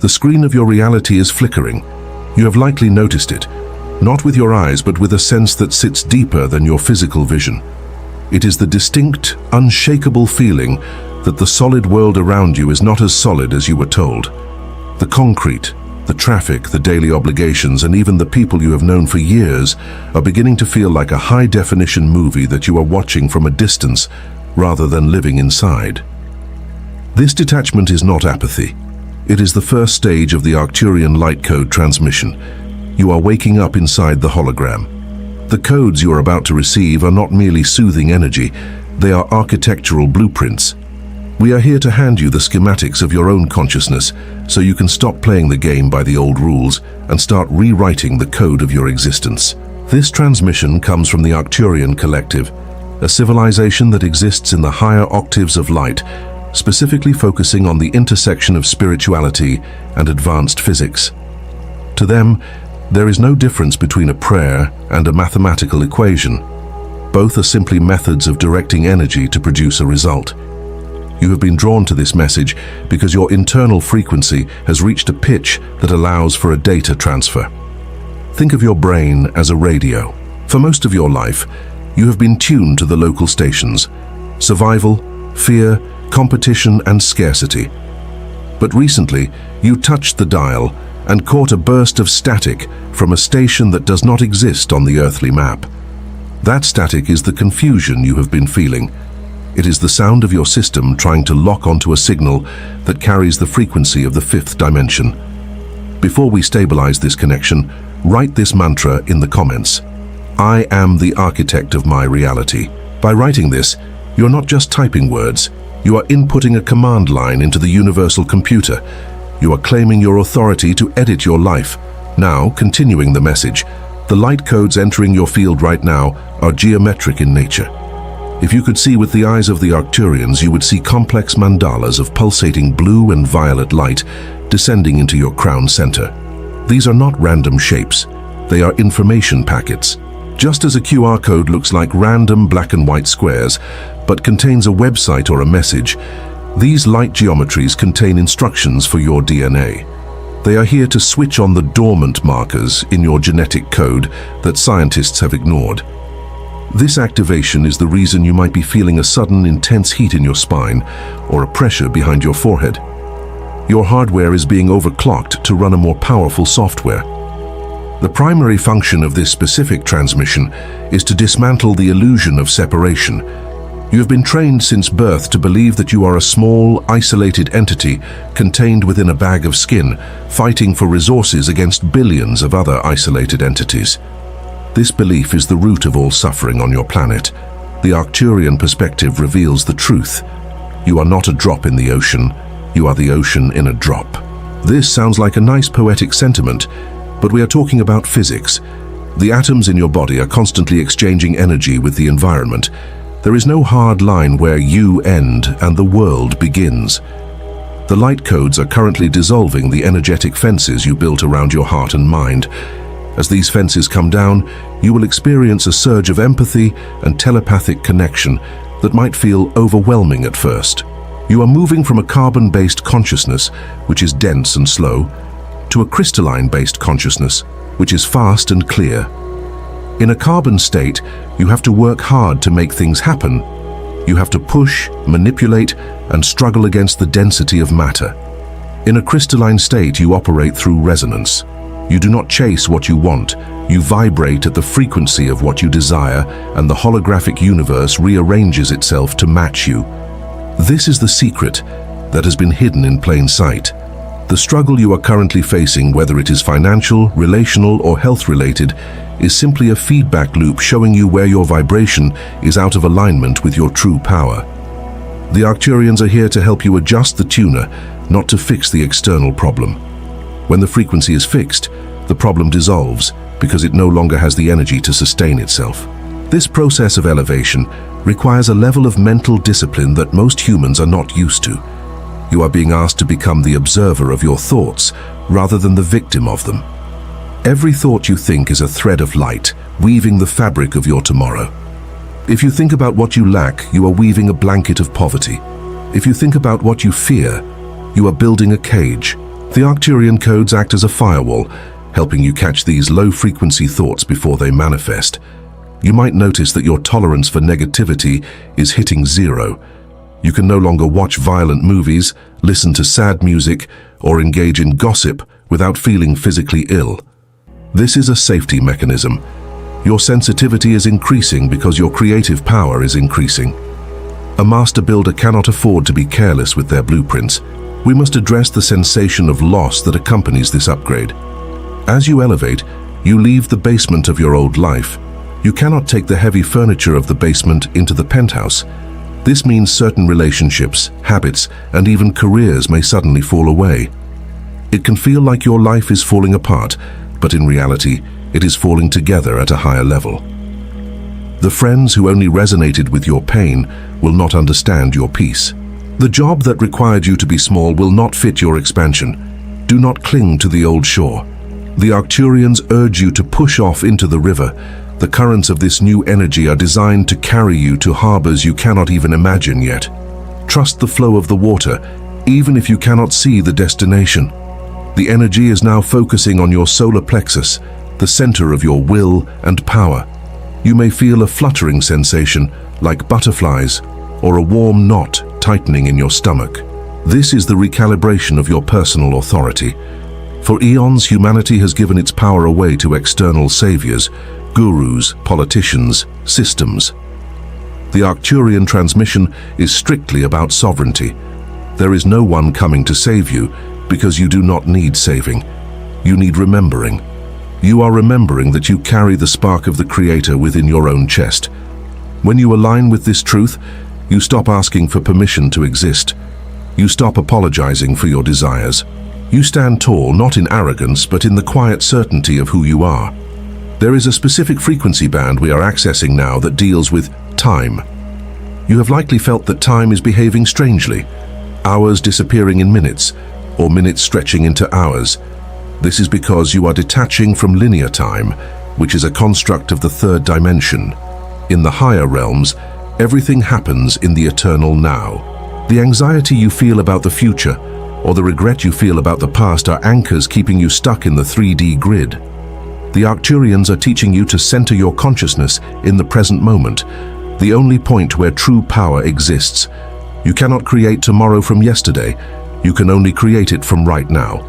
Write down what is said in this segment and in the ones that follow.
The screen of your reality is flickering. You have likely noticed it, not with your eyes but with a sense that sits deeper than your physical vision. It is the distinct, unshakable feeling that the solid world around you is not as solid as you were told. The concrete, the traffic, the daily obligations, and even the people you have known for years are beginning to feel like a high-definition movie that you are watching from a distance rather than living inside. This detachment is not apathy. It is the first stage of the Arcturian light code transmission. You are waking up inside the hologram. The codes you are about to receive are not merely soothing energy, they are architectural blueprints. We are here to hand you the schematics of your own consciousness so you can stop playing the game by the old rules and start rewriting the code of your existence. This transmission comes from the Arcturian Collective, a civilization that exists in the higher octaves of light, specifically focusing on the intersection of spirituality and advanced physics. To them, there is no difference between a prayer and a mathematical equation. Both are simply methods of directing energy to produce a result. You have been drawn to this message because your internal frequency has reached a pitch that allows for a data transfer. Think of your brain as a radio. For most of your life, you have been tuned to the local stations: survival, fear, competition, and scarcity. But recently, you touched the dial and caught a burst of static from a station that does not exist on the earthly map. That static is the confusion you have been feeling. It is the sound of your system trying to lock onto a signal that carries the frequency of the fifth dimension. Before we stabilize this connection, write this mantra in the comments. I am the architect of my reality. By writing this, you're not just typing words, you are inputting a command line into the universal computer. You are claiming your authority to edit your life. Now, continuing the message, the light codes entering your field right now are geometric in nature. If you could see with the eyes of the Arcturians, you would see complex mandalas of pulsating blue and violet light descending into your crown center. These are not random shapes. They are information packets. Just as a QR code looks like random black and white squares, but contains a website or a message, these light geometries contain instructions for your DNA. They are here to switch on the dormant markers in your genetic code that scientists have ignored. This activation is the reason you might be feeling a sudden intense heat in your spine or a pressure behind your forehead. Your hardware is being overclocked to run a more powerful software. The primary function of this specific transmission is to dismantle the illusion of separation. You have been trained since birth to believe that you are a small, isolated entity contained within a bag of skin, fighting for resources against billions of other isolated entities. This belief is the root of all suffering on your planet. The Arcturian perspective reveals the truth. You are not a drop in the ocean, you are the ocean in a drop. This sounds like a nice poetic sentiment, but we are talking about physics. The atoms in your body are constantly exchanging energy with the environment. There is no hard line where you end and the world begins. The light codes are currently dissolving the energetic fences you built around your heart and mind. As these fences come down, you will experience a surge of empathy and telepathic connection that might feel overwhelming at first. You are moving from a carbon-based consciousness, which is dense and slow, to a crystalline-based consciousness, which is fast and clear. In a carbon state, you have to work hard to make things happen. You have to push, manipulate, and struggle against the density of matter. In a crystalline state, you operate through resonance. You do not chase what you want, you vibrate at the frequency of what you desire, and the holographic universe rearranges itself to match you. This is the secret that has been hidden in plain sight. The struggle you are currently facing, whether it is financial, relational, or health-related, is simply a feedback loop showing you where your vibration is out of alignment with your true power. The Arcturians are here to help you adjust the tuner, not to fix the external problem. When the frequency is fixed, the problem dissolves because it no longer has the energy to sustain itself. This process of elevation requires a level of mental discipline that most humans are not used to. You are being asked to become the observer of your thoughts rather than the victim of them. Every thought you think is a thread of light, weaving the fabric of your tomorrow. If you think about what you lack, you are weaving a blanket of poverty. If you think about what you fear, you are building a cage. The Arcturian codes act as a firewall, helping you catch these low-frequency thoughts before they manifest. You might notice that your tolerance for negativity is hitting zero. You can no longer watch violent movies, listen to sad music, or engage in gossip without feeling physically ill. This is a safety mechanism. Your sensitivity is increasing because your creative power is increasing. A master builder cannot afford to be careless with their blueprints. We must address the sensation of loss that accompanies this upgrade. As you elevate, you leave the basement of your old life. You cannot take the heavy furniture of the basement into the penthouse. This means certain relationships, habits, and even careers may suddenly fall away. It can feel like your life is falling apart, but in reality, it is falling together at a higher level. The friends who only resonated with your pain will not understand your peace. The job that required you to be small will not fit your expansion. Do not cling to the old shore. The Arcturians urge you to push off into the river. The currents of this new energy are designed to carry you to harbors you cannot even imagine yet. Trust the flow of the water, even if you cannot see the destination. The energy is now focusing on your solar plexus, the center of your will and power. You may feel a fluttering sensation, like butterflies, or a warm knot tightening in your stomach. This is the recalibration of your personal authority. For eons, humanity has given its power away to external saviors, gurus, politicians, systems. The Arcturian transmission is strictly about sovereignty. There is no one coming to save you, because you do not need saving. You need remembering. You are remembering that you carry the spark of the Creator within your own chest. When you align with this truth, you stop asking for permission to exist. You stop apologizing for your desires. You stand tall, not in arrogance, but in the quiet certainty of who you are. There is a specific frequency band we are accessing now that deals with time. You have likely felt that time is behaving strangely, hours disappearing in minutes, or minutes stretching into hours. This is because you are detaching from linear time, which is a construct of the third dimension. In the higher realms, everything happens in the eternal now. The anxiety you feel about the future, or the regret you feel about the past are anchors keeping you stuck in the 3D grid. The Arcturians are teaching you to center your consciousness in the present moment, the only point where true power exists. You cannot create tomorrow from yesterday. You can only create it from right now.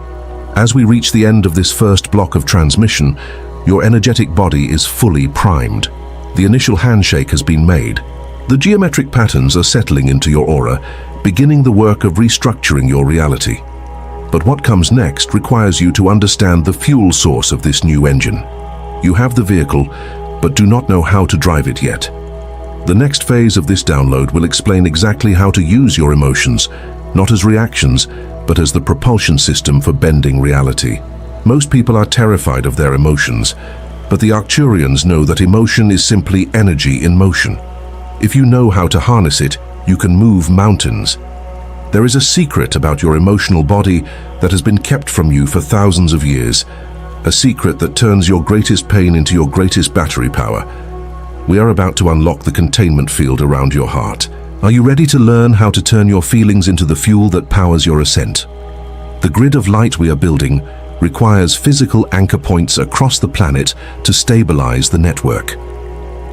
As we reach the end of this first block of transmission, your energetic body is fully primed. The initial handshake has been made. The geometric patterns are settling into your aura, beginning the work of restructuring your reality. But what comes next requires you to understand the fuel source of this new engine. You have the vehicle, but do not know how to drive it yet. The next phase of this download will explain exactly how to use your emotions, not as reactions, but as the propulsion system for bending reality. Most people are terrified of their emotions, but the Arcturians know that emotion is simply energy in motion. If you know how to harness it, you can move mountains. There is a secret about your emotional body that has been kept from you for thousands of years, a secret that turns your greatest pain into your greatest battery power. We are about to unlock the containment field around your heart. Are you ready to learn how to turn your feelings into the fuel that powers your ascent? The grid of light we are building requires physical anchor points across the planet to stabilize the network.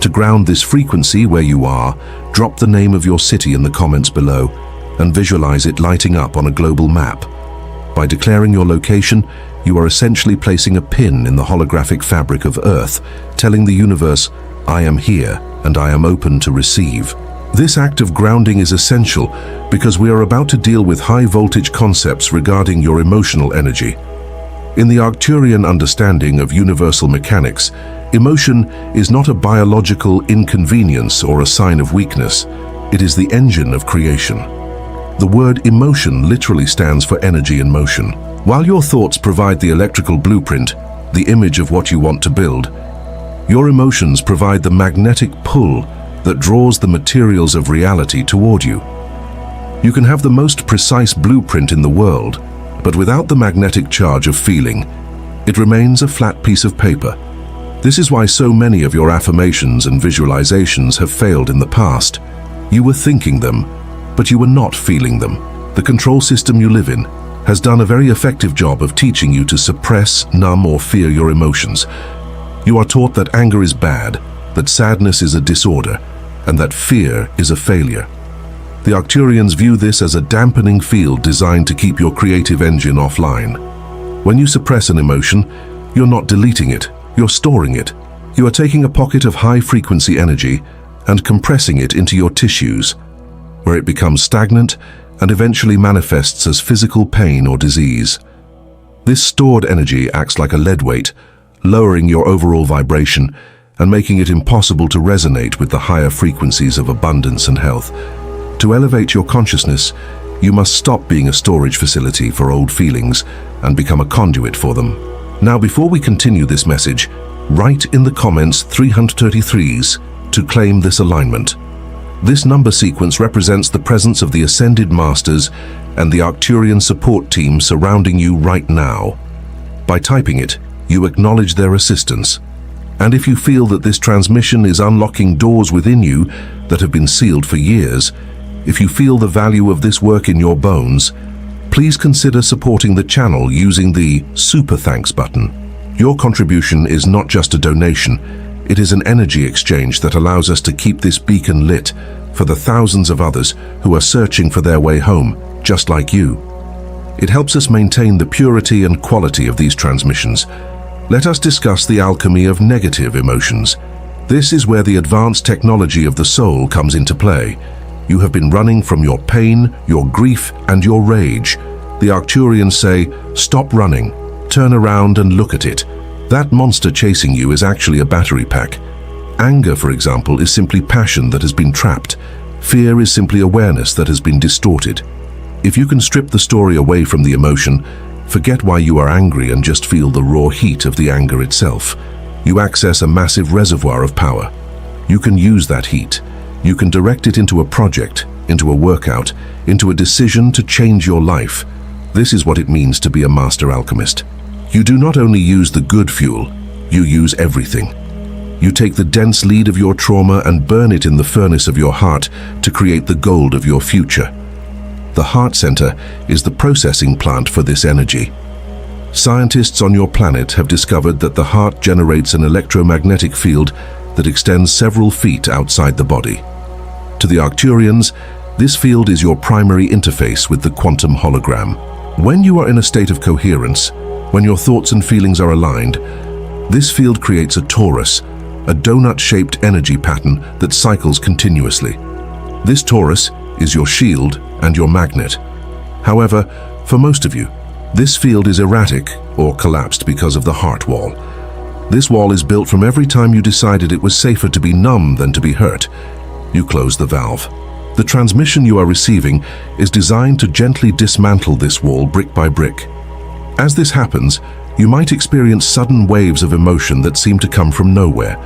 To ground this frequency where you are, drop the name of your city in the comments below and visualize it lighting up on a global map. By declaring your location, you are essentially placing a pin in the holographic fabric of Earth, telling the universe, I am here and I am open to receive. This act of grounding is essential because we are about to deal with high-voltage concepts regarding your emotional energy. In the Arcturian understanding of universal mechanics, emotion is not a biological inconvenience or a sign of weakness. It is the engine of creation. The word emotion literally stands for energy in motion. While your thoughts provide the electrical blueprint, the image of what you want to build, your emotions provide the magnetic pull that draws the materials of reality toward you. You can have the most precise blueprint in the world, but without the magnetic charge of feeling, it remains a flat piece of paper. This is why so many of your affirmations and visualizations have failed in the past. You were thinking them, but you were not feeling them. The control system you live in has done a very effective job of teaching you to suppress, numb, or fear your emotions. You are taught that anger is bad, that sadness is a disorder, and that fear is a failure. The Arcturians view this as a dampening field designed to keep your creative engine offline. When you suppress an emotion, you're not deleting it, you're storing it. You are taking a pocket of high-frequency energy and compressing it into your tissues, where it becomes stagnant and eventually manifests as physical pain or disease. This stored energy acts like a lead weight, lowering your overall vibration and making it impossible to resonate with the higher frequencies of abundance and health. To elevate your consciousness, you must stop being a storage facility for old feelings and become a conduit for them. Now, before we continue this message, write in the comments 333s to claim this alignment. This number sequence represents the presence of the Ascended Masters and the Arcturian support team surrounding you right now. By typing it, you acknowledge their assistance. And if you feel that this transmission is unlocking doors within you that have been sealed for years, if you feel the value of this work in your bones, please consider supporting the channel using the Super Thanks button. Your contribution is not just a donation, it is an energy exchange that allows us to keep this beacon lit for the thousands of others who are searching for their way home, just like you. It helps us maintain the purity and quality of these transmissions. Let us discuss the alchemy of negative emotions. This is where the advanced technology of the soul comes into play. You have been running from your pain, your grief, and your rage. The Arcturians say, stop running, turn around and look at it. That monster chasing you is actually a battery pack. Anger, for example, is simply passion that has been trapped. Fear is simply awareness that has been distorted. If you can strip the story away from the emotion, forget why you are angry and just feel the raw heat of the anger itself, you access a massive reservoir of power. You can use that heat. You can direct it into a project, into a workout, into a decision to change your life. This is what it means to be a master alchemist. You do not only use the good fuel, you use everything. You take the dense lead of your trauma and burn it in the furnace of your heart to create the gold of your future. The heart center is the processing plant for this energy. Scientists on your planet have discovered that the heart generates an electromagnetic field that extends several feet outside the body. To the Arcturians, this field is your primary interface with the quantum hologram. When you are in a state of coherence, when your thoughts and feelings are aligned, this field creates a torus, a donut-shaped energy pattern that cycles continuously. This torus is your shield and your magnet. However, for most of you, this field is erratic or collapsed because of the heart wall. This wall is built from every time you decided it was safer to be numb than to be hurt. You close the valve. The transmission you are receiving is designed to gently dismantle this wall brick by brick. As this happens, you might experience sudden waves of emotion that seem to come from nowhere.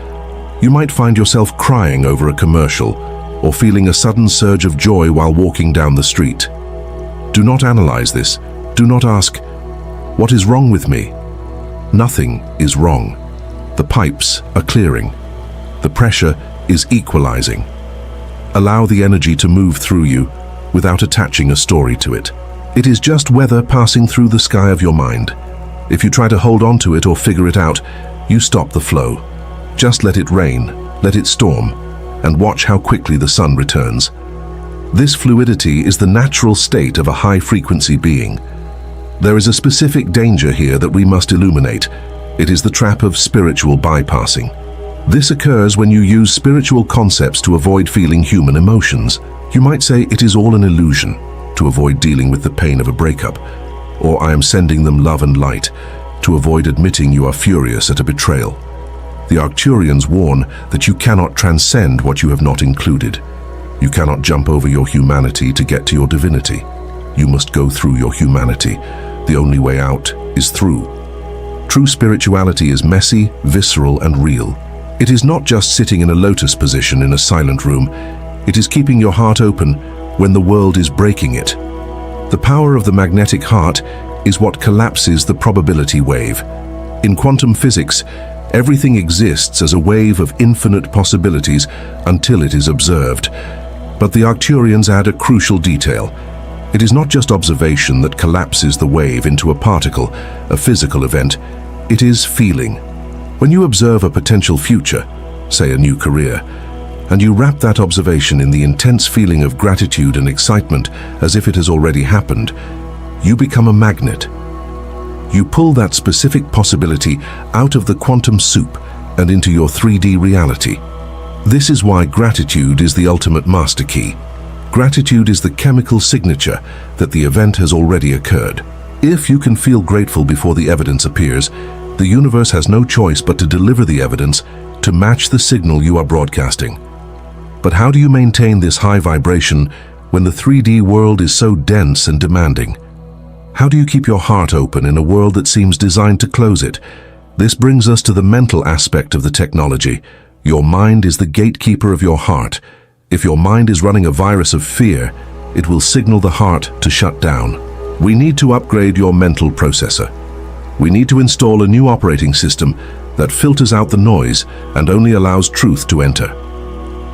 You might find yourself crying over a commercial or feeling a sudden surge of joy while walking down the street. Do not analyze this. Do not ask, what is wrong with me? Nothing is wrong. The pipes are clearing. The pressure is equalizing. Allow the energy to move through you without attaching a story to it. It is just weather passing through the sky of your mind. If you try to hold on to it or figure it out, you stop the flow. Just let it rain, let it storm, and watch how quickly the sun returns. This fluidity is the natural state of a high-frequency being. There is a specific danger here that we must illuminate. It is the trap of spiritual bypassing. This occurs when you use spiritual concepts to avoid feeling human emotions. You might say it is all an illusion, to avoid dealing with the pain of a breakup, or I am sending them love and light, to avoid admitting you are furious at a betrayal. The Arcturians warn that you cannot transcend what you have not included. You cannot jump over your humanity to get to your divinity. You must go through your humanity. The only way out is through. True spirituality is messy, visceral, and real. It is not just sitting in a lotus position in a silent room. It is keeping your heart open when the world is breaking it. The power of the magnetic heart is what collapses the probability wave. In quantum physics, everything exists as a wave of infinite possibilities until it is observed. But the Arcturians add a crucial detail. It is not just observation that collapses the wave into a particle, a physical event. It is feeling. When you observe a potential future, say a new career, and you wrap that observation in the intense feeling of gratitude and excitement as if it has already happened, you become a magnet. You pull that specific possibility out of the quantum soup and into your 3D reality. This is why gratitude is the ultimate master key. Gratitude is the chemical signature that the event has already occurred. If you can feel grateful before the evidence appears, the universe has no choice but to deliver the evidence to match the signal you are broadcasting. But how do you maintain this high vibration when the 3D world is so dense and demanding? How do you keep your heart open in a world that seems designed to close it? This brings us to the mental aspect of the technology. Your mind is the gatekeeper of your heart. If your mind is running a virus of fear, it will signal the heart to shut down. We need to upgrade your mental processor. We need to install a new operating system that filters out the noise and only allows truth to enter.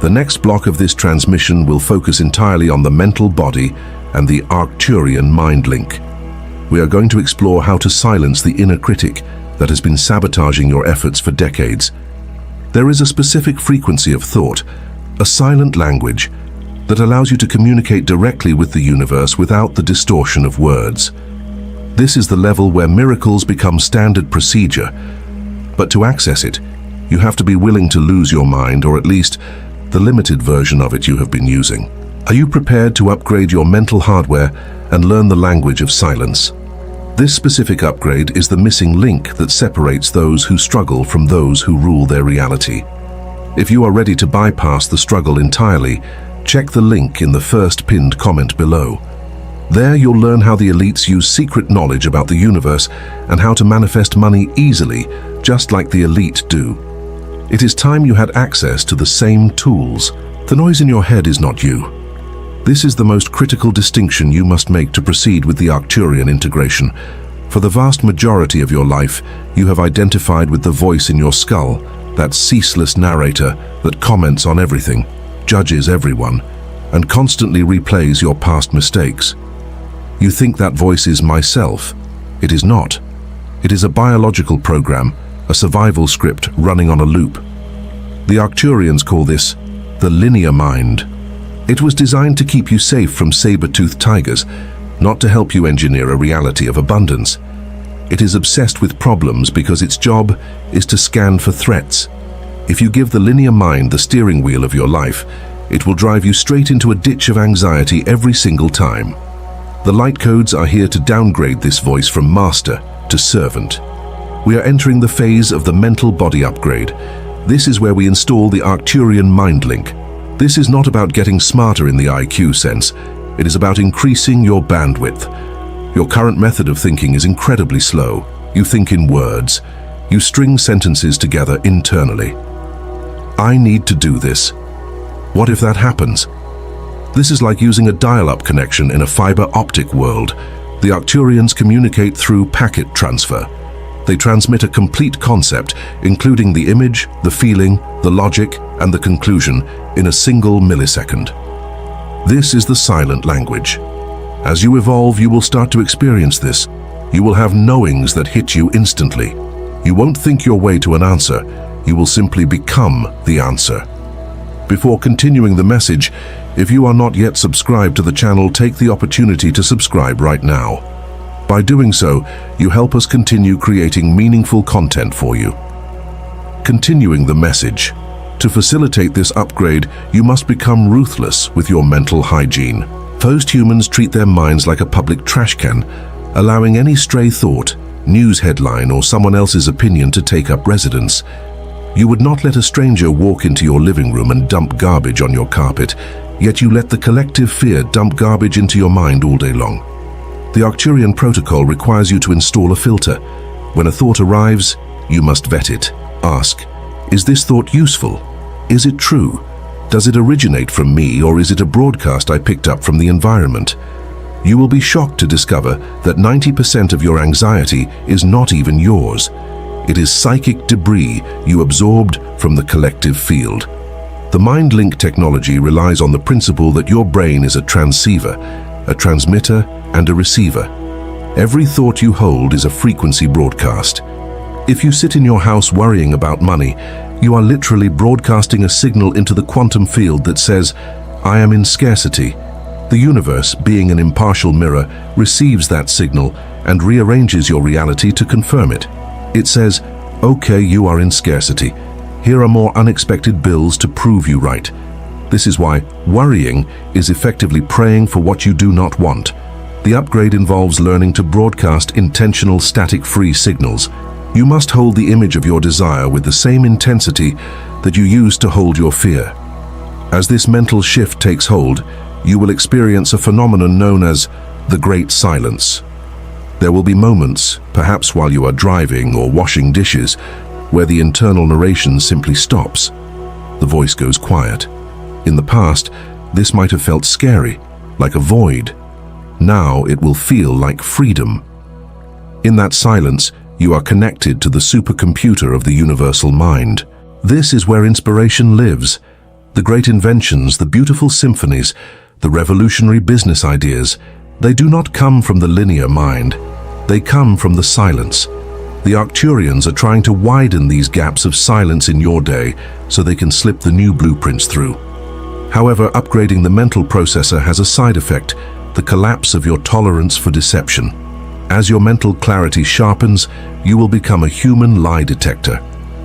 The next block of this transmission will focus entirely on the mental body and the Arcturian mind link. We are going to explore how to silence the inner critic that has been sabotaging your efforts for decades. There is a specific frequency of thought, a silent language, that allows you to communicate directly with the universe without the distortion of words. This is the level where miracles become standard procedure. But to access it, you have to be willing to lose your mind, or at least the limited version of it you have been using. Are you prepared to upgrade your mental hardware and learn the language of silence? This specific upgrade is the missing link that separates those who struggle from those who rule their reality. If you are ready to bypass the struggle entirely, check the link in the first pinned comment below. There you'll learn how the elites use secret knowledge about the universe and how to manifest money easily, just like the elite do. It is time you had access to the same tools. The noise in your head is not you. This is the most critical distinction you must make to proceed with the Arcturian integration. For the vast majority of your life, you have identified with the voice in your skull, that ceaseless narrator that comments on everything, judges everyone, and constantly replays your past mistakes. You think that voice is myself. It is not. It is a biological program, a survival script running on a loop. The Arcturians call this the linear mind. It was designed to keep you safe from saber-toothed tigers, not to help you engineer a reality of abundance. It is obsessed with problems because its job is to scan for threats. If you give the linear mind the steering wheel of your life, it will drive you straight into a ditch of anxiety every single time. The light codes are here to downgrade this voice from master to servant. We are entering the phase of the mental body upgrade. This is where we install the Arcturian mind link. This is not about getting smarter in the IQ sense. It is about increasing your bandwidth. Your current method of thinking is incredibly slow. You think in words. You string sentences together internally. I need to do this. What if that happens? This is like using a dial-up connection in a fiber optic world. The Arcturians communicate through packet transfer. They transmit a complete concept, including the image, the feeling, the logic, and the conclusion in a single millisecond. This is the silent language. As you evolve, you will start to experience this. You will have knowings that hit you instantly. You won't think your way to an answer. You will simply become the answer. Before continuing the message, if you are not yet subscribed to the channel, take the opportunity to subscribe right now. By doing so, you help us continue creating meaningful content for you. Continuing the message. To facilitate this upgrade, you must become ruthless with your mental hygiene. Most humans treat their minds like a public trash can, allowing any stray thought, news headline, or someone else's opinion to take up residence. You would not let a stranger walk into your living room and dump garbage on your carpet, yet you let the collective fear dump garbage into your mind all day long. The Arcturian protocol requires you to install a filter. When a thought arrives, you must vet it. Ask, is this thought useful? Is it true? Does it originate from me, or is it a broadcast I picked up from the environment? You will be shocked to discover that 90% of your anxiety is not even yours. It is psychic debris you absorbed from the collective field. The mind link technology relies on the principle that your brain is a transceiver, a transmitter, and a receiver. Every thought you hold is a frequency broadcast. If you sit in your house worrying about money, you are literally broadcasting a signal into the quantum field that says, "I am in scarcity." The universe, being an impartial mirror, receives that signal and rearranges your reality to confirm it. It says, "Okay, you are in scarcity. Here are more unexpected bills to prove you right." This is why worrying is effectively praying for what you do not want. The upgrade involves learning to broadcast intentional static-free signals. You must hold the image of your desire with the same intensity that you use to hold your fear. As this mental shift takes hold, you will experience a phenomenon known as the Great Silence. There will be moments, perhaps while you are driving or washing dishes, where the internal narration simply stops. The voice goes quiet. In the past, this might have felt scary, like a void. Now it will feel like freedom. In that silence, you are connected to the supercomputer of the universal mind. This is where inspiration lives. The great inventions, the beautiful symphonies, the revolutionary business ideas, they do not come from the linear mind. They come from the silence. The Arcturians are trying to widen these gaps of silence in your day so they can slip the new blueprints through. However, upgrading the mental processor has a side effect, the collapse of your tolerance for deception. As your mental clarity sharpens, you will become a human lie detector.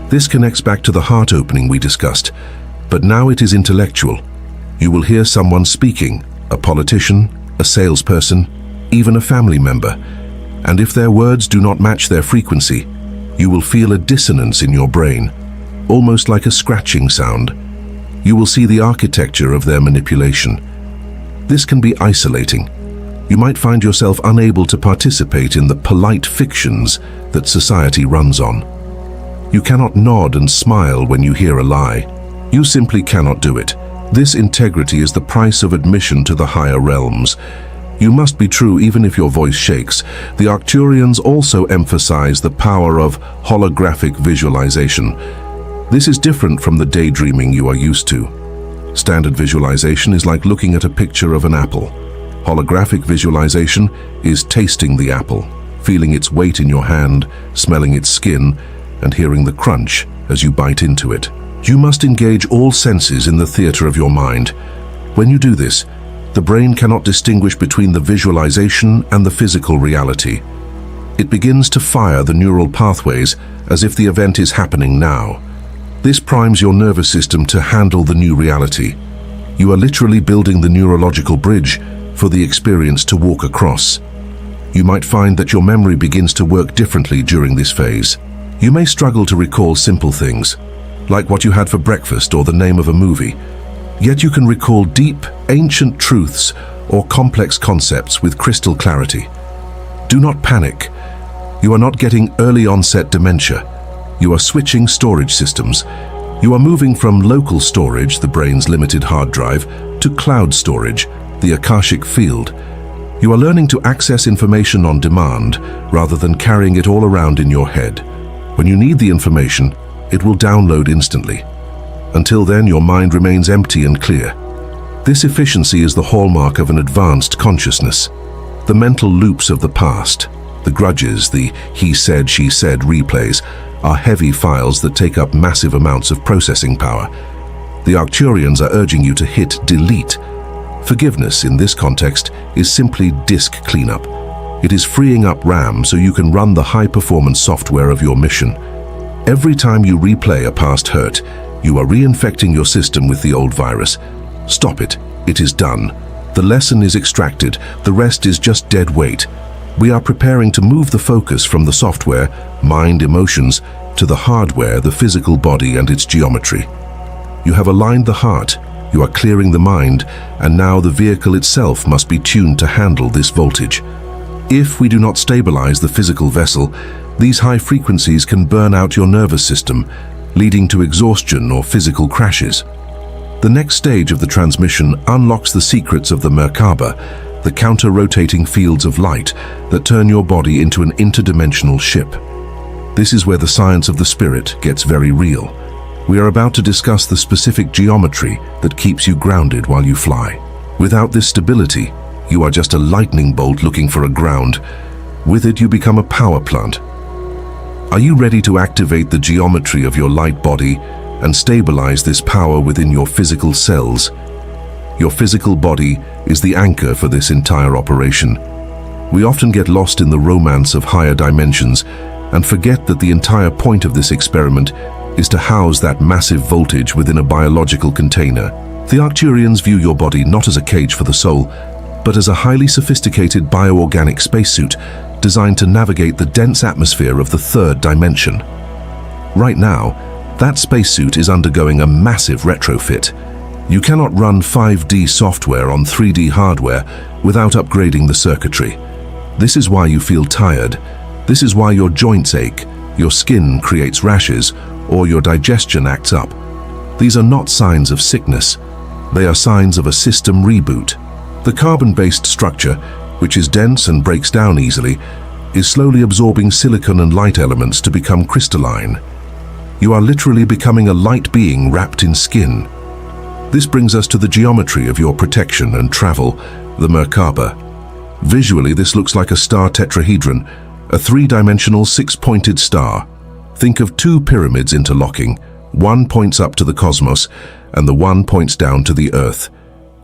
This connects back to the heart opening we discussed, but now it is intellectual. You will hear someone speaking, a politician, a salesperson, even a family member, and if their words do not match their frequency, you will feel a dissonance in your brain, almost like a scratching sound. You will see the architecture of their manipulation. This can be isolating. You might find yourself unable to participate in the polite fictions that society runs on. You cannot nod and smile when you hear a lie. You simply cannot do it. This integrity is the price of admission to the higher realms. You must be true even if your voice shakes. The Arcturians also emphasize the power of holographic visualization. This is different from the daydreaming you are used to. Standard visualization is like looking at a picture of an apple. Holographic visualization is tasting the apple, feeling its weight in your hand, smelling its skin, and hearing the crunch as you bite into it. You must engage all senses in the theater of your mind. When you do this, the brain cannot distinguish between the visualization and the physical reality. It begins to fire the neural pathways as if the event is happening now. This primes your nervous system to handle the new reality. You are literally building the neurological bridge for the experience to walk across. You might find that your memory begins to work differently during this phase. You may struggle to recall simple things, like what you had for breakfast or the name of a movie. Yet you can recall deep, ancient truths or complex concepts with crystal clarity. Do not panic. You are not getting early onset dementia. You are switching storage systems. You are moving from local storage, the brain's limited hard drive, to cloud storage, the Akashic field. You are learning to access information on demand rather than carrying it all around in your head. When you need the information, it will download instantly. Until then, your mind remains empty and clear. This efficiency is the hallmark of an advanced consciousness. The mental loops of the past, the grudges, the he said, she said replays, are heavy files that take up massive amounts of processing power. The Arcturians are urging you to hit delete. Forgiveness in this context is simply disk cleanup. It is freeing up RAM so you can run the high-performance software of your mission. Every time you replay a past hurt, you are reinfecting your system with the old virus. Stop it. It is done. The lesson is extracted. The rest is just dead weight. We are preparing to move the focus from the software, mind, emotions, to the hardware, the physical body and its geometry. You have aligned the heart, you are clearing the mind, and now the vehicle itself must be tuned to handle this voltage. If we do not stabilize the physical vessel, these high frequencies can burn out your nervous system, leading to exhaustion or physical crashes. The next stage of the transmission unlocks the secrets of the Merkaba, the counter-rotating fields of light that turn your body into an interdimensional ship. This is where the science of the spirit gets very real. We are about to discuss the specific geometry that keeps you grounded while you fly. Without this stability, you are just a lightning bolt looking for a ground. With it, you become a power plant. Are you ready to activate the geometry of your light body and stabilize this power within your physical cells? Your physical body is the anchor for this entire operation. We often get lost in the romance of higher dimensions and forget that the entire point of this experiment is to house that massive voltage within a biological container. The Arcturians view your body not as a cage for the soul, but as a highly sophisticated bioorganic spacesuit designed to navigate the dense atmosphere of the third dimension. Right now, that spacesuit is undergoing a massive retrofit. You cannot run 5D software on 3D hardware without upgrading the circuitry. This is why you feel tired. This is why your joints ache, your skin creates rashes, or your digestion acts up. These are not signs of sickness. They are signs of a system reboot. The carbon-based structure, which is dense and breaks down easily, is slowly absorbing silicon and light elements to become crystalline. You are literally becoming a light being wrapped in skin. This brings us to the geometry of your protection and travel, the Merkaba. Visually, this looks like a star tetrahedron, a three-dimensional six-pointed star. Think of two pyramids interlocking. One points up to the cosmos, and the one points down to the Earth.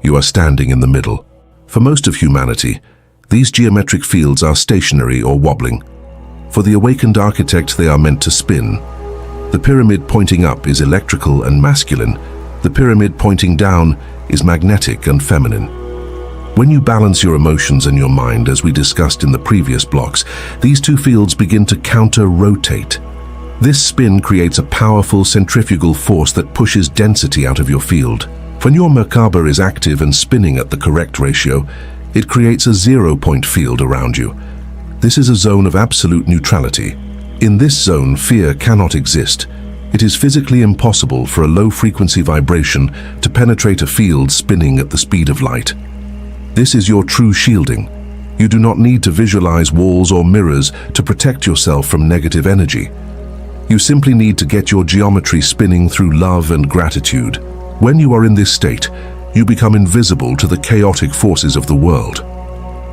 You are standing in the middle. For most of humanity, these geometric fields are stationary or wobbling. For the awakened architect, they are meant to spin. The pyramid pointing up is electrical and masculine. The pyramid pointing down is magnetic and feminine. When you balance your emotions and your mind, as we discussed in the previous blocks, these two fields begin to counter-rotate. This spin creates a powerful centrifugal force that pushes density out of your field. When your Merkaba is active and spinning at the correct ratio, it creates a zero-point field around you. This is a zone of absolute neutrality. In this zone, fear cannot exist. It is physically impossible for a low-frequency vibration to penetrate a field spinning at the speed of light. This is your true shielding. You do not need to visualize walls or mirrors to protect yourself from negative energy. You simply need to get your geometry spinning through love and gratitude. When you are in this state, you become invisible to the chaotic forces of the world.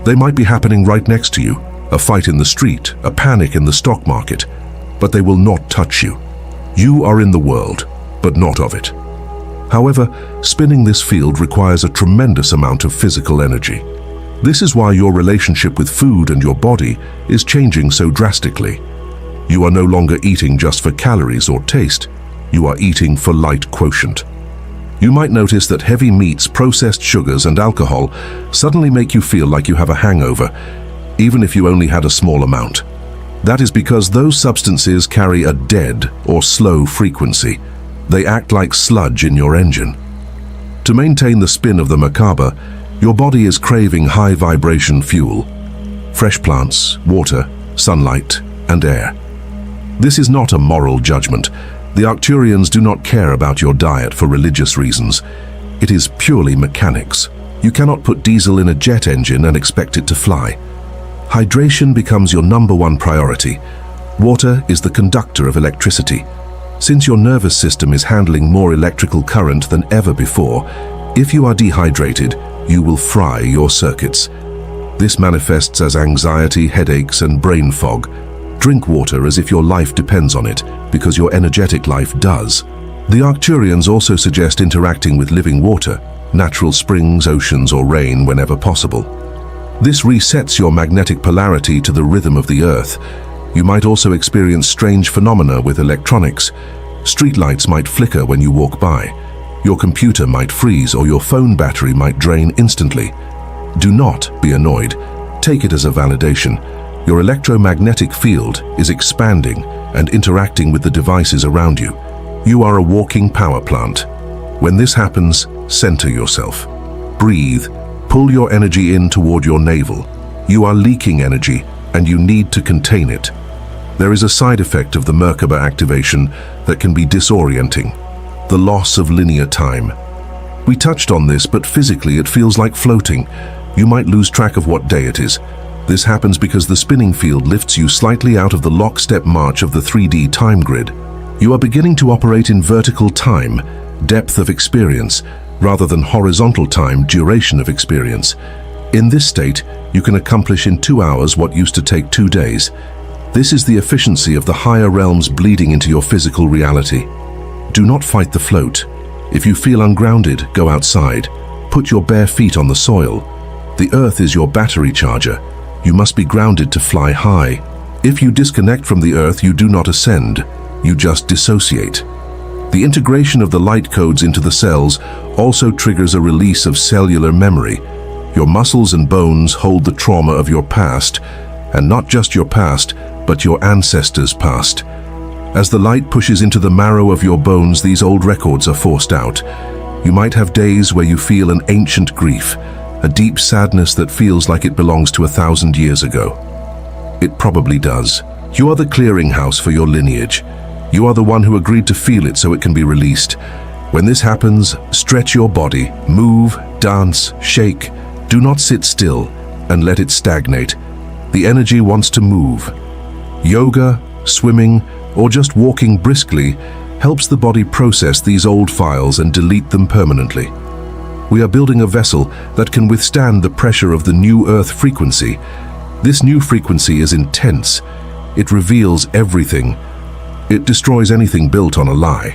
They might be happening right next to you, a fight in the street, a panic in the stock market, but they will not touch you. You are in the world, but not of it. However, spinning this field requires a tremendous amount of physical energy. This is why your relationship with food and your body is changing so drastically. You are no longer eating just for calories or taste. You are eating for light quotient. You might notice that heavy meats, processed sugars, and alcohol suddenly make you feel like you have a hangover, even if you only had a small amount. That is because those substances carry a dead or slow frequency. They act like sludge in your engine. To maintain the spin of the Merkaba, your body is craving high vibration fuel, fresh plants, water, sunlight, and air. This is not a moral judgment. The Arcturians do not care about your diet for religious reasons. It is purely mechanics. You cannot put diesel in a jet engine and expect it to fly. Hydration becomes your #1 priority. Water is the conductor of electricity. Since your nervous system is handling more electrical current than ever before, if you are dehydrated, you will fry your circuits. This manifests as anxiety, headaches, and brain fog. Drink water as if your life depends on it, because your energetic life does. The Arcturians also suggest interacting with living water, natural springs, oceans, or rain whenever possible. This resets your magnetic polarity to the rhythm of the Earth. You might also experience strange phenomena with electronics. Streetlights might flicker when you walk by. Your computer might freeze, or your phone battery might drain instantly. Do not be annoyed. Take it as a validation. Your electromagnetic field is expanding and interacting with the devices around you. You are a walking power plant. When this happens, center yourself. Breathe. Pull your energy in toward your navel. You are leaking energy, and you need to contain it. There is a side effect of the Merkaba activation that can be disorienting: the loss of linear time. We touched on this, but physically it feels like floating. You might lose track of what day it is. This happens because the spinning field lifts you slightly out of the lockstep march of the 3D time grid. You are beginning to operate in vertical time, depth of experience, rather than horizontal time, duration of experience. In this state, you can accomplish in 2 hours what used to take 2 days. This is the efficiency of the higher realms bleeding into your physical reality. Do not fight the float. If you feel ungrounded, go outside. Put your bare feet on the soil. The earth is your battery charger. You must be grounded to fly high. If you disconnect from the earth, you do not ascend. You just dissociate. The integration of the light codes into the cells also triggers a release of cellular memory. Your muscles and bones hold the trauma of your past, and not just your past, but your ancestors' past. As the light pushes into the marrow of your bones, these old records are forced out. You might have days where you feel an ancient grief, a deep sadness that feels like it belongs to 1,000 years ago. It probably does. You are the clearinghouse for your lineage. You are the one who agreed to feel it so it can be released. When this happens, stretch your body, move, dance, shake. Do not sit still and let it stagnate. The energy wants to move. Yoga, swimming, or just walking briskly helps the body process these old files and delete them permanently. We are building a vessel that can withstand the pressure of the new Earth frequency. This new frequency is intense. It reveals everything. It destroys anything built on a lie.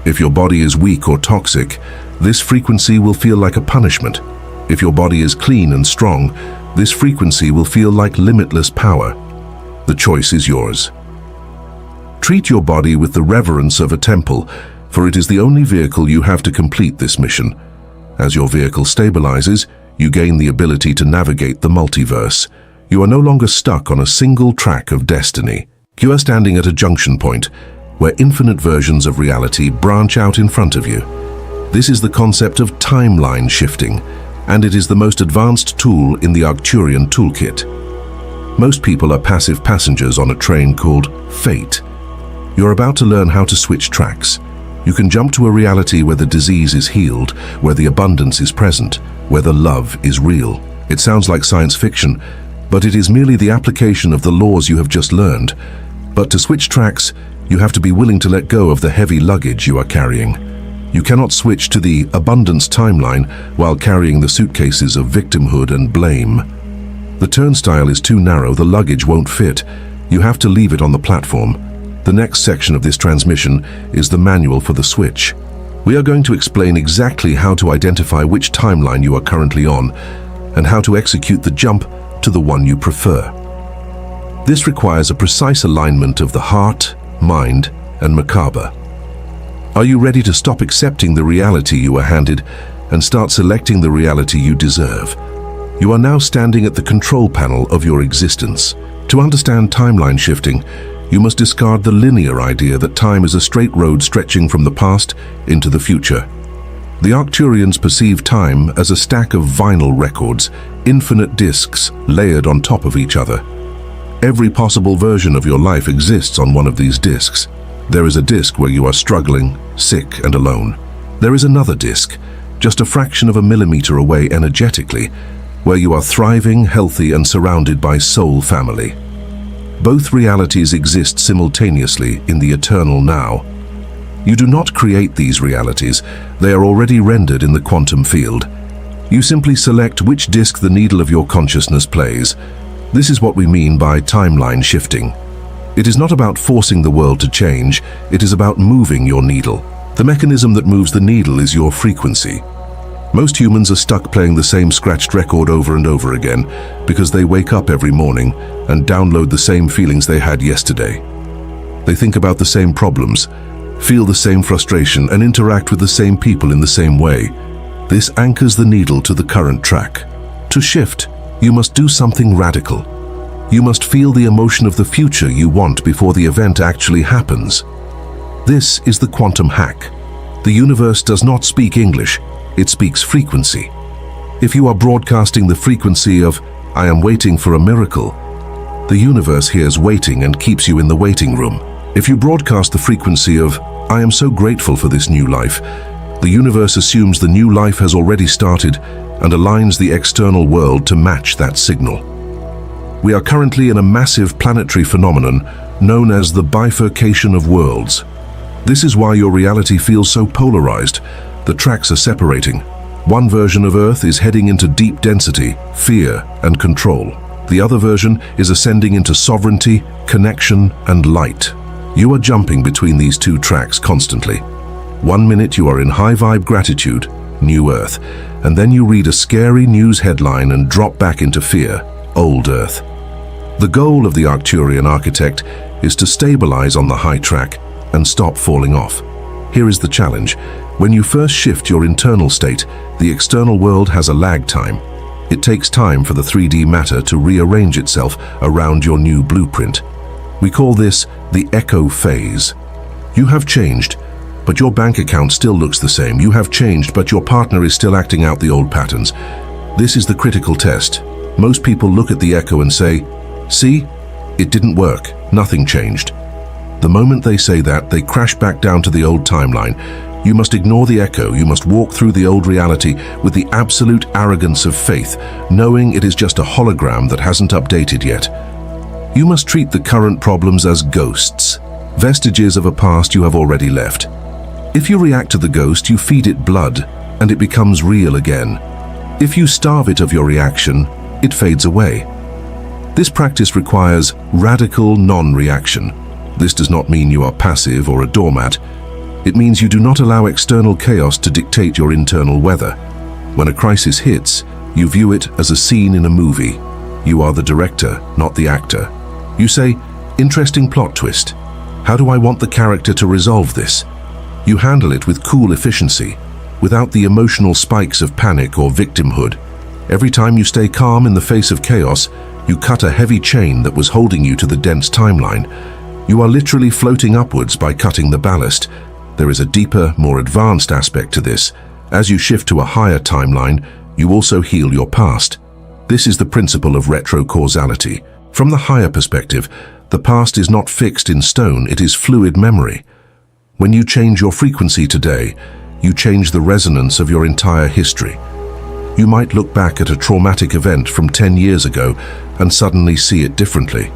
If your body is weak or toxic, this frequency will feel like a punishment. If your body is clean and strong, this frequency will feel like limitless power. The choice is yours. Treat your body with the reverence of a temple, for it is the only vehicle you have to complete this mission. As your vehicle stabilizes, you gain the ability to navigate the multiverse. You are no longer stuck on a single track of destiny. You are standing at a junction point, where infinite versions of reality branch out in front of you. This is the concept of timeline shifting, and it is the most advanced tool in the Arcturian toolkit. Most people are passive passengers on a train called fate. You're about to learn how to switch tracks. You can jump to a reality where the disease is healed, where the abundance is present, where the love is real. It sounds like science fiction, but it is merely the application of the laws you have just learned. But to switch tracks, you have to be willing to let go of the heavy luggage you are carrying. You cannot switch to the abundance timeline while carrying the suitcases of victimhood and blame. The turnstile is too narrow, the luggage won't fit. You have to leave it on the platform. The next section of this transmission is the manual for the switch. We are going to explain exactly how to identify which timeline you are currently on and how to execute the jump to the one you prefer. This requires a precise alignment of the heart, mind, and macabre. Are you ready to stop accepting the reality you are handed and start selecting the reality you deserve? You are now standing at the control panel of your existence. To understand timeline shifting, you must discard the linear idea that time is a straight road stretching from the past into the future. The Arcturians perceive time as a stack of vinyl records, infinite discs layered on top of each other. Every possible version of your life exists on one of these discs. There is a disc where you are struggling, sick, and alone. There is another disc, just a fraction of a millimeter away energetically, where you are thriving, healthy, and surrounded by soul family. Both realities exist simultaneously in the eternal now. You do not create these realities, they are already rendered in the quantum field. You simply select which disc the needle of your consciousness plays. This is what we mean by timeline shifting. It is not about forcing the world to change, it is about moving your needle. The mechanism that moves the needle is your frequency. Most humans are stuck playing the same scratched record over and over again because they wake up every morning and download the same feelings they had yesterday. They think about the same problems, feel the same frustration, and interact with the same people in the same way. This anchors the needle to the current track. To shift, you must do something radical. You must feel the emotion of the future you want before the event actually happens. This is the quantum hack. The universe does not speak English, it speaks frequency. If you are broadcasting the frequency of, "I am waiting for a miracle," the universe hears waiting and keeps you in the waiting room. If you broadcast the frequency of, "I am so grateful for this new life," the universe assumes the new life has already started and aligns the external world to match that signal. We are currently in a massive planetary phenomenon known as the bifurcation of worlds. This is why your reality feels so polarized. The tracks are separating. One version of Earth is heading into deep density, fear, and control. The other version is ascending into sovereignty, connection, and light. You are jumping between these two tracks constantly. 1 minute you are in high-vibe gratitude, New Earth, and then you read a scary news headline and drop back into fear, Old Earth. The goal of the Arcturian architect is to stabilize on the high track and stop falling off. Here is the challenge. When you first shift your internal state, the external world has a lag time. It takes time for the 3D matter to rearrange itself around your new blueprint. We call this the echo phase. You have changed, but your bank account still looks the same. You have changed, but your partner is still acting out the old patterns. This is the critical test. Most people look at the echo and say, "See, it didn't work, nothing changed." The moment they say that, they crash back down to the old timeline. You must ignore the echo. You must walk through the old reality with the absolute arrogance of faith, knowing it is just a hologram that hasn't updated yet. You must treat the current problems as ghosts, vestiges of a past you have already left. If you react to the ghost, you feed it blood, and it becomes real again. If you starve it of your reaction, it fades away. This practice requires radical non-reaction. This does not mean you are passive or a doormat. It means you do not allow external chaos to dictate your internal weather. When a crisis hits, you view it as a scene in a movie. You are the director, not the actor. You say, "Interesting plot twist. How do I want the character to resolve this?" You handle it with cool efficiency, without the emotional spikes of panic or victimhood. Every time you stay calm in the face of chaos, you cut a heavy chain that was holding you to the dense timeline. You are literally floating upwards by cutting the ballast. There is a deeper, more advanced aspect to this. As you shift to a higher timeline, you also heal your past. This is the principle of retrocausality. From the higher perspective, the past is not fixed in stone, it is fluid memory. When you change your frequency today, you change the resonance of your entire history. You might look back at a traumatic event from 10 years ago and suddenly see it differently.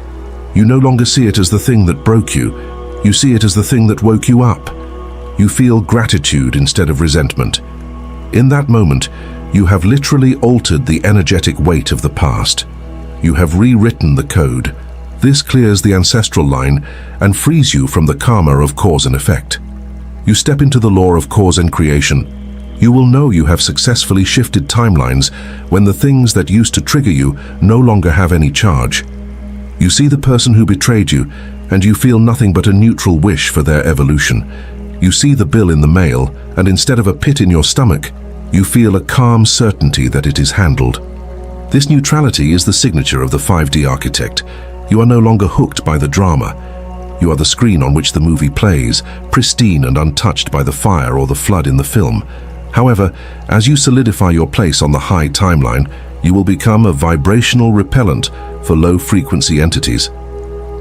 You no longer see it as the thing that broke you, you see it as the thing that woke you up. You feel gratitude instead of resentment. In that moment, you have literally altered the energetic weight of the past. You have rewritten the code. This clears the ancestral line and frees you from the karma of cause and effect. You step into the law of cause and creation. You will know you have successfully shifted timelines when the things that used to trigger you no longer have any charge. You see the person who betrayed you, and you feel nothing but a neutral wish for their evolution. You see the bill in the mail, and instead of a pit in your stomach, you feel a calm certainty that it is handled. This neutrality is the signature of the 5D architect. You are no longer hooked by the drama. You are the screen on which the movie plays, pristine and untouched by the fire or the flood in the film. However, as you solidify your place on the high timeline, you will become a vibrational repellent for low-frequency entities.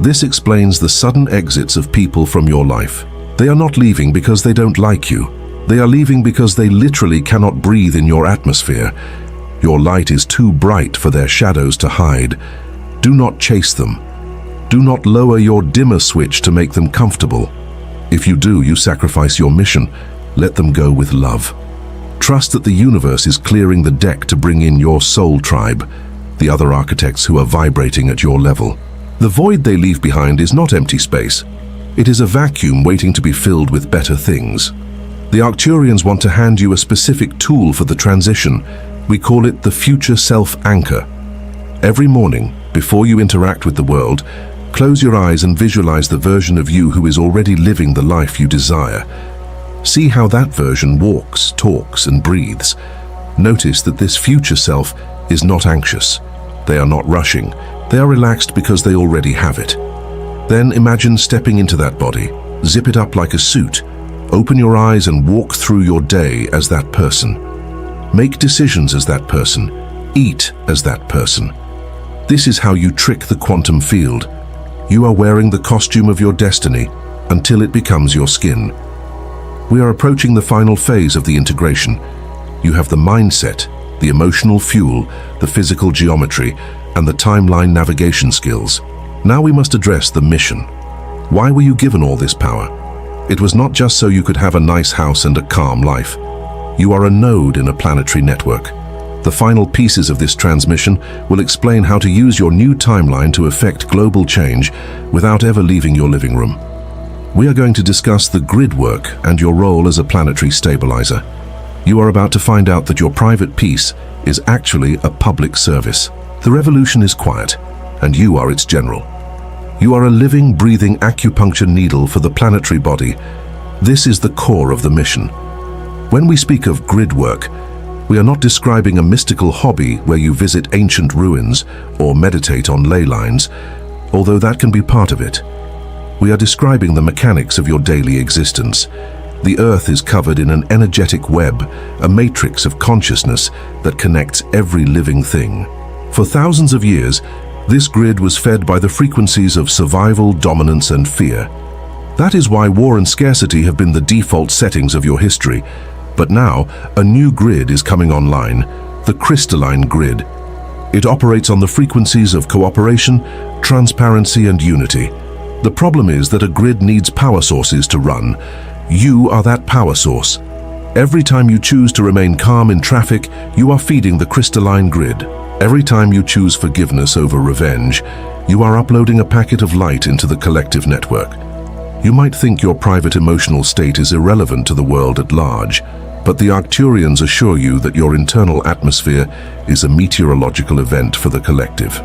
This explains the sudden exits of people from your life. They are not leaving because they don't like you. They are leaving because they literally cannot breathe in your atmosphere. Your light is too bright for their shadows to hide. Do not chase them. Do not lower your dimmer switch to make them comfortable. If you do, you sacrifice your mission. Let them go with love. Trust that the universe is clearing the deck to bring in your soul tribe, the other architects who are vibrating at your level. The void they leave behind is not empty space. It is a vacuum waiting to be filled with better things. The Arcturians want to hand you a specific tool for the transition. We call it the future self-anchor. Every morning, before you interact with the world, close your eyes and visualize the version of you who is already living the life you desire. See how that version walks, talks, and breathes. Notice that this future self is not anxious. They are not rushing. They are relaxed because they already have it. Then imagine stepping into that body. Zip it up like a suit. Open your eyes and walk through your day as that person. Make decisions as that person. Eat as that person. This is how you trick the quantum field. You are wearing the costume of your destiny until it becomes your skin. We are approaching the final phase of the integration. You have the mindset, the emotional fuel, the physical geometry, and the timeline navigation skills. Now we must address the mission. Why were you given all this power? It was not just so you could have a nice house and a calm life. You are a node in a planetary network. The final pieces of this transmission will explain how to use your new timeline to effect global change without ever leaving your living room. We are going to discuss the grid work and your role as a planetary stabilizer. You are about to find out that your private peace is actually a public service. The revolution is quiet, and you are its general. You are a living, breathing acupuncture needle for the planetary body. This is the core of the mission. When we speak of grid work, we are not describing a mystical hobby where you visit ancient ruins or meditate on ley lines, although that can be part of it. We are describing the mechanics of your daily existence. The Earth is covered in an energetic web, a matrix of consciousness that connects every living thing. For thousands of years, this grid was fed by the frequencies of survival, dominance, and fear. That is why war and scarcity have been the default settings of your history. But now, a new grid is coming online, the crystalline grid. It operates on the frequencies of cooperation, transparency, and unity. The problem is that a grid needs power sources to run. You are that power source. Every time you choose to remain calm in traffic, you are feeding the crystalline grid. Every time you choose forgiveness over revenge, you are uploading a packet of light into the collective network. You might think your private emotional state is irrelevant to the world at large, but the Arcturians assure you that your internal atmosphere is a meteorological event for the collective.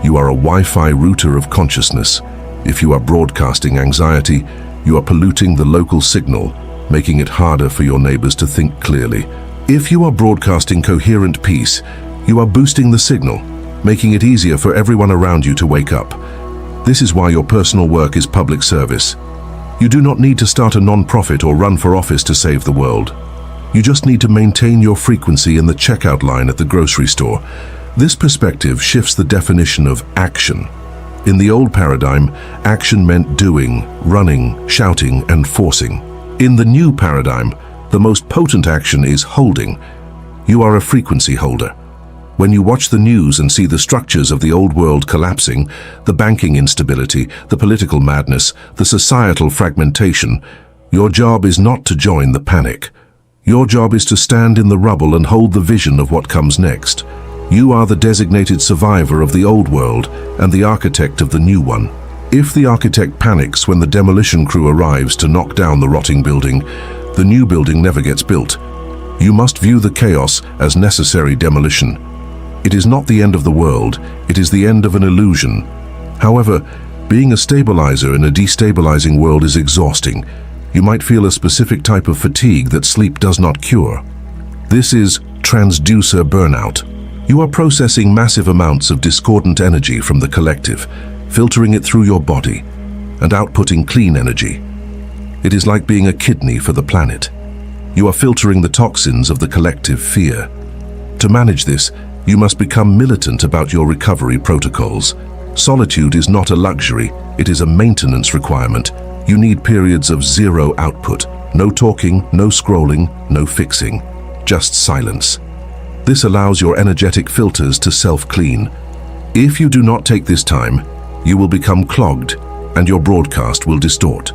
You are a Wi-Fi router of consciousness. If you are broadcasting anxiety, you are polluting the local signal, making it harder for your neighbors to think clearly. If you are broadcasting coherent peace, you are boosting the signal, making it easier for everyone around you to wake up. This is why your personal work is public service. You do not need to start a non-profit or run for office to save the world. You just need to maintain your frequency in the checkout line at the grocery store. This perspective shifts the definition of action. In the old paradigm, action meant doing, running, shouting, and forcing. In the new paradigm, the most potent action is holding. You are a frequency holder. When you watch the news and see the structures of the old world collapsing, the banking instability, the political madness, the societal fragmentation, your job is not to join the panic. Your job is to stand in the rubble and hold the vision of what comes next. You are the designated survivor of the old world and the architect of the new one. If the architect panics when the demolition crew arrives to knock down the rotting building, the new building never gets built. You must view the chaos as necessary demolition. It is not the end of the world, it is the end of an illusion. However, being a stabilizer in a destabilizing world is exhausting. You might feel a specific type of fatigue that sleep does not cure. This is transducer burnout. You are processing massive amounts of discordant energy from the collective, filtering it through your body, and outputting clean energy. It is like being a kidney for the planet. You are filtering the toxins of the collective fear. To manage this, you must become militant about your recovery protocols. Solitude is not a luxury, it is a maintenance requirement. You need periods of zero output, no talking, no scrolling, no fixing, just silence. This allows your energetic filters to self-clean. If you do not take this time, you will become clogged and your broadcast will distort.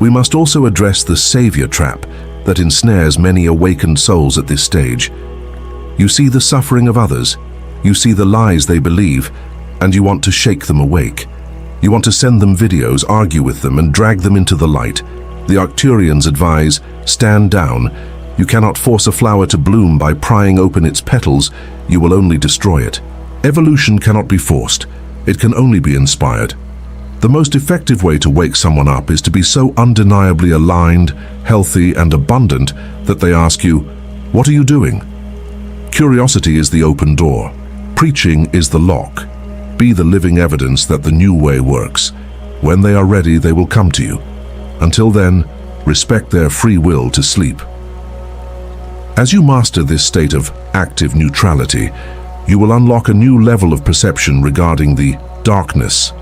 We must also address the savior trap that ensnares many awakened souls at this stage. You see the suffering of others, you see the lies they believe, and you want to shake them awake. You want to send them videos, argue with them, and drag them into the light. The Arcturians advise, stand down. You cannot force a flower to bloom by prying open its petals. You will only destroy it. Evolution cannot be forced. It can only be inspired. The most effective way to wake someone up is to be so undeniably aligned, healthy, and abundant that they ask you, "What are you doing?" Curiosity is the open door. Preaching is the lock. Be the living evidence that the new way works. When they are ready, they will come to you. Until then, respect their free will to sleep. As you master this state of active neutrality, you will unlock a new level of perception regarding the darkness.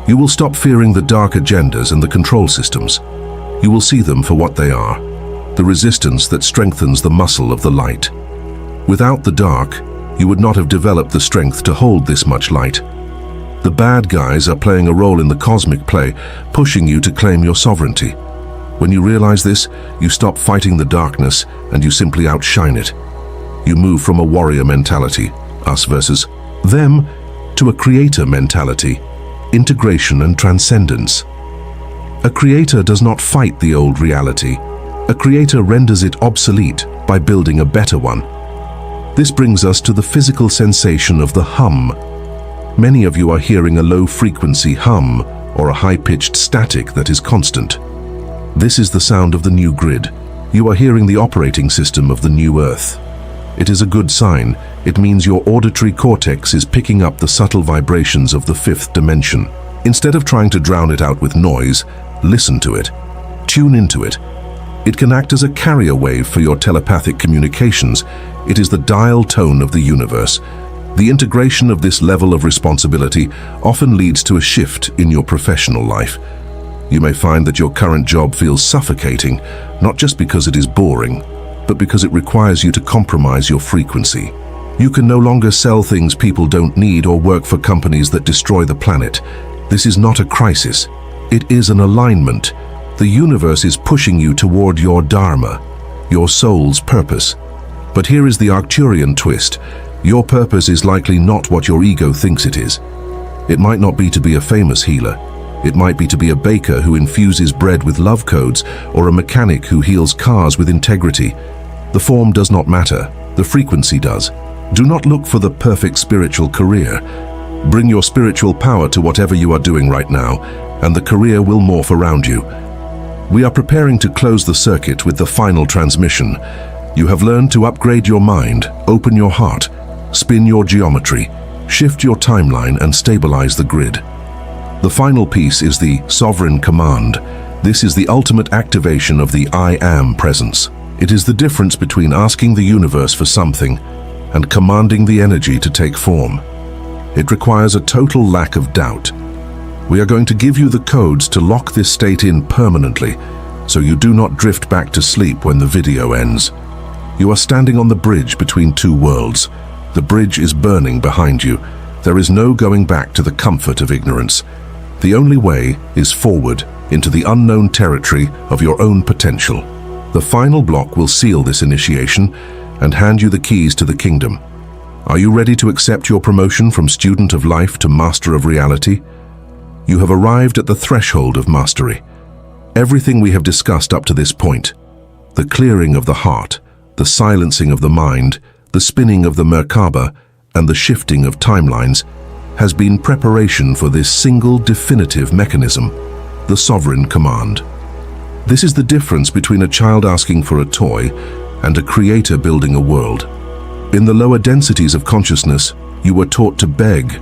You will stop fearing the dark agendas and the control systems. You will see them for what they are, the resistance that strengthens the muscle of the light. Without the dark, you would not have developed the strength to hold this much light. The bad guys are playing a role in the cosmic play, pushing you to claim your sovereignty. When you realize this, you stop fighting the darkness and you simply outshine it. You move from a warrior mentality, us versus them, to a creator mentality, integration and transcendence. A creator does not fight the old reality. A creator renders it obsolete by building a better one. This brings us to the physical sensation of the hum. Many of you are hearing a low-frequency hum or a high-pitched static that is constant. This is the sound of the new grid. You are hearing the operating system of the new Earth. It is a good sign. It means your auditory cortex is picking up the subtle vibrations of the fifth dimension. Instead of trying to drown it out with noise, listen to it. Tune into it. It can act as a carrier wave for your telepathic communications. It is the dial tone of the universe. The integration of this level of responsibility often leads to a shift in your professional life. You may find that your current job feels suffocating, not just because it is boring, but because it requires you to compromise your frequency. You can no longer sell things people don't need or work for companies that destroy the planet. This is not a crisis. It is an alignment. The universe is pushing you toward your dharma, your soul's purpose. But here is the Arcturian twist. Your purpose is likely not what your ego thinks it is. It might not be to be a famous healer. It might be to be a baker who infuses bread with love codes, or a mechanic who heals cars with integrity. The form does not matter. The frequency does. Do not look for the perfect spiritual career. Bring your spiritual power to whatever you are doing right now, and the career will morph around you. We are preparing to close the circuit with the final transmission. You have learned to upgrade your mind, open your heart, spin your geometry, shift your timeline, and stabilize the grid. The final piece is the sovereign command. This is the ultimate activation of the I Am presence. It is the difference between asking the universe for something and commanding the energy to take form. It requires a total lack of doubt. We are going to give you the codes to lock this state in permanently, so you do not drift back to sleep when the video ends. You are standing on the bridge between two worlds. The bridge is burning behind you. There is no going back to the comfort of ignorance. The only way is forward into the unknown territory of your own potential. The final block will seal this initiation and hand you the keys to the kingdom. Are you ready to accept your promotion from student of life to master of reality? You have arrived at the threshold of mastery. Everything we have discussed up to this point, the clearing of the heart, the silencing of the mind, the spinning of the Merkaba, and the shifting of timelines, has been preparation for this single definitive mechanism, the sovereign command. This is the difference between a child asking for a toy and a creator building a world. In the lower densities of consciousness, you were taught to beg.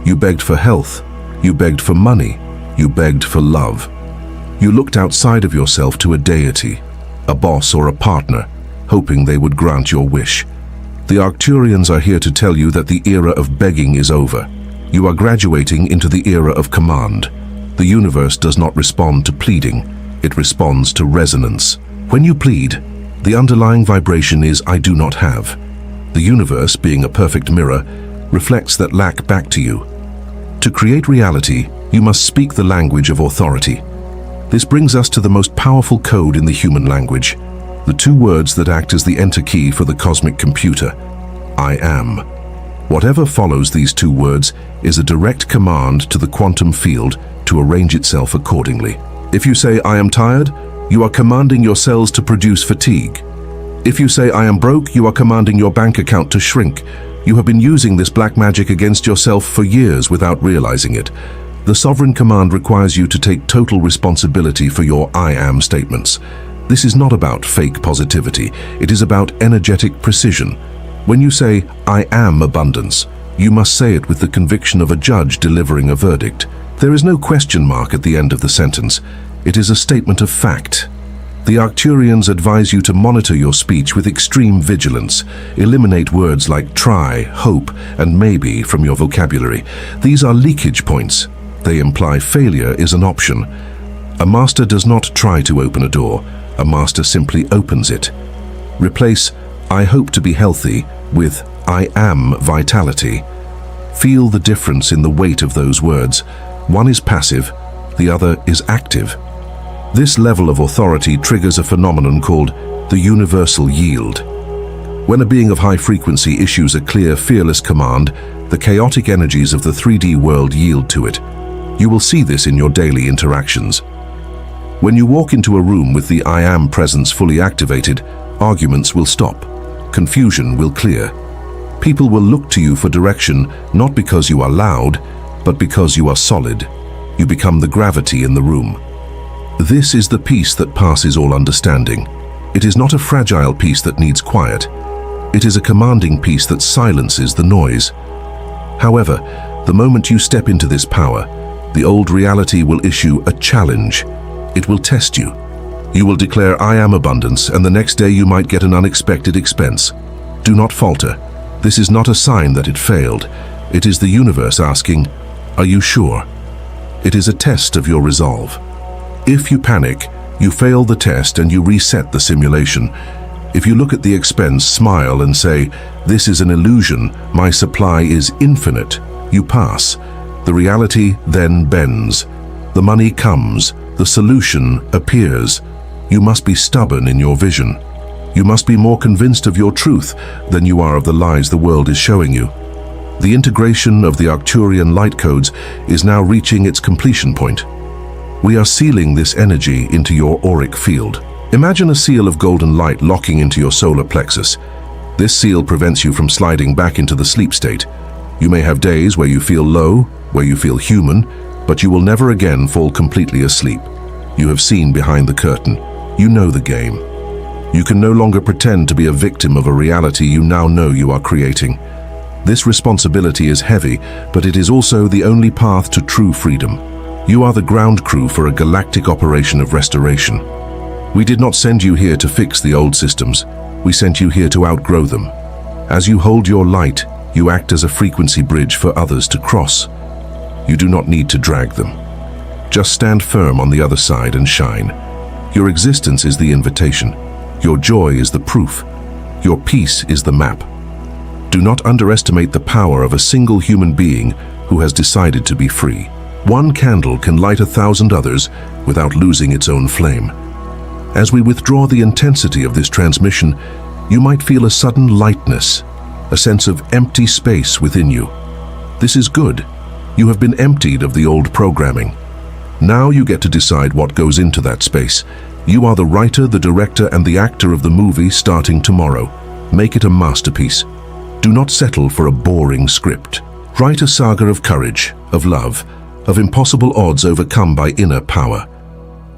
You begged for health. You begged for money. You begged for love. You looked outside of yourself to a deity, a boss or a partner, hoping they would grant your wish. The Arcturians are here to tell you that the era of begging is over. You are graduating into the era of command. The universe does not respond to pleading. It responds to resonance. When you plead, the underlying vibration is "I do not have." The universe, being a perfect mirror, reflects that lack back to you. To create reality, you must speak the language of authority. This brings us to the most powerful code in the human language, the two words that act as the enter key for the cosmic computer, I am. Whatever follows these two words is a direct command to the quantum field to arrange itself accordingly. If you say, "I am tired," you are commanding your cells to produce fatigue. If you say, "I am broke," you are commanding your bank account to shrink. You have been using this black magic against yourself for years without realizing it. The sovereign command requires you to take total responsibility for your I am statements. This is not about fake positivity. It is about energetic precision. When you say, "I am abundance," you must say it with the conviction of a judge delivering a verdict. There is no question mark at the end of the sentence. It is a statement of fact. The Arcturians advise you to monitor your speech with extreme vigilance. Eliminate words like try, hope, and maybe from your vocabulary. These are leakage points. They imply failure is an option. A master does not try to open a door. A master simply opens it. Replace "I hope to be healthy" with "I am vitality." Feel the difference in the weight of those words. One is passive, the other is active. This level of authority triggers a phenomenon called the universal yield. When a being of high frequency issues a clear, fearless command, the chaotic energies of the 3D world yield to it. You will see this in your daily interactions. When you walk into a room with the I Am presence fully activated, arguments will stop. Confusion will clear. People will look to you for direction, not because you are loud, but because you are solid. You become the gravity in the room. This is the peace that passes all understanding. It is not a fragile peace that needs quiet. It is a commanding peace that silences the noise. However, the moment you step into this power, the old reality will issue a challenge. It will test you. You will declare, "I am abundance," and the next day you might get an unexpected expense. Do not falter. This is not a sign that it failed. It is the universe asking, "Are you sure?" It is a test of your resolve. If you panic, you fail the test and you reset the simulation. If you look at the expense, smile and say, "This is an illusion, my supply is infinite," you pass. The reality then bends. The money comes. The solution appears. You must be stubborn in your vision. You must be more convinced of your truth than you are of the lies the world is showing you. The integration of the Arcturian light codes is now reaching its completion point. We are sealing this energy into your auric field. Imagine a seal of golden light locking into your solar plexus. This seal prevents you from sliding back into the sleep state. You may have days where you feel low, where you feel human, but you will never again fall completely asleep. You have seen behind the curtain. You know the game. You can no longer pretend to be a victim of a reality you now know you are creating. This responsibility is heavy, but it is also the only path to true freedom. You are the ground crew for a galactic operation of restoration. We did not send you here to fix the old systems. We sent you here to outgrow them. As you hold your light, you act as a frequency bridge for others to cross. You do not need to drag them. Just stand firm on the other side and shine. Your existence is the invitation. Your joy is the proof. Your peace is the map. Do not underestimate the power of a single human being who has decided to be free. One candle can light 1,000 others without losing its own flame. As we withdraw the intensity of this transmission, you might feel a sudden lightness, a sense of empty space within you. This is good. You have been emptied of the old programming. Now you get to decide what goes into that space. You are the writer, the director, and the actor of the movie starting tomorrow. Make it a masterpiece. Do not settle for a boring script. Write a saga of courage, of love, of impossible odds overcome by inner power.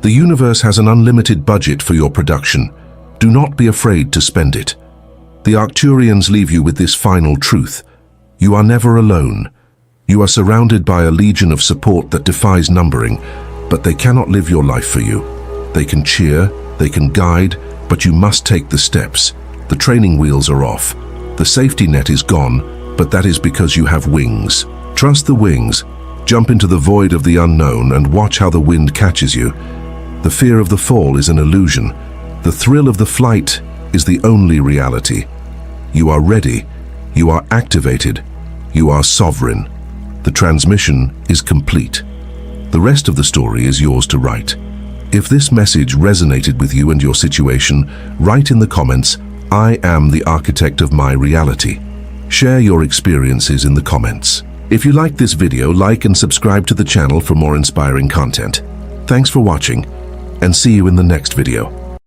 The universe has an unlimited budget for your production. Do not be afraid to spend it. The Arcturians leave you with this final truth. You are never alone. You are surrounded by a legion of support that defies numbering, but they cannot live your life for you. They can cheer, they can guide, but you must take the steps. The training wheels are off. The safety net is gone, but that is because you have wings. Trust the wings. Jump into the void of the unknown and watch how the wind catches you. The fear of the fall is an illusion. The thrill of the flight is the only reality. You are ready. You are activated. You are sovereign. The transmission is complete. The rest of the story is yours to write. If this message resonated with you and your situation, write in the comments, "I am the architect of my reality." Share your experiences in the comments. If you liked this video, like and subscribe to the channel for more inspiring content. Thanks for watching, and see you in the next video.